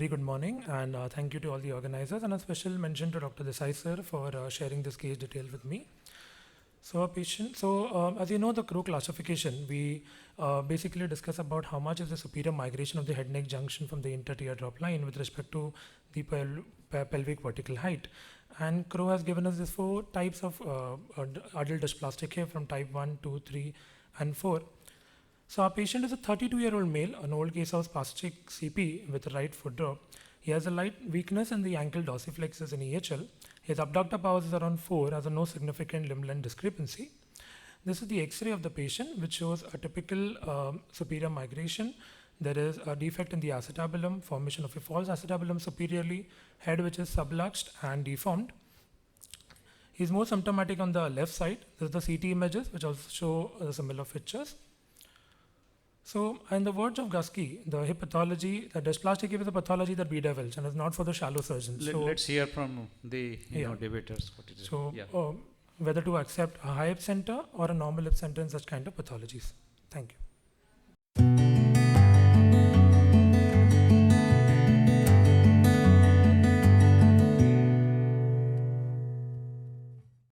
very good morning, and thank you to all the organizers, and a special mention to Dr. Desai sir for sharing this case detail with me. So a patient, as you know, the Crow classification, we basically discuss about how much is the superior migration of the head neck junction from the inter-teardrop line with respect to the pelvic vertical height. And Crow has given us these 4 types of adult dysplastic hip from type 1, 2, 3, and 4. So our patient is a 32-year-old male, an old case of spastic CP with a right foot drop. He has a light weakness in the ankle dorsiflexus in EHL. His abductor powers is around 4, has a no significant limb length discrepancy. This is the X-ray of the patient, which shows a typical superior migration. There is a defect in the acetabulum, formation of a false acetabulum superiorly, head which is subluxed and deformed. He is more symptomatic on the left side. This is the CT images, which also show similar features. So, in the words of Gusky, the hip pathology, the dysplastic hip is a pathology that we divulge and is not for the shallow surgeon. Let's hear from the debaters what it is. So, whether to accept a high hip center or a normal hip center in such kind of pathologies. Thank you.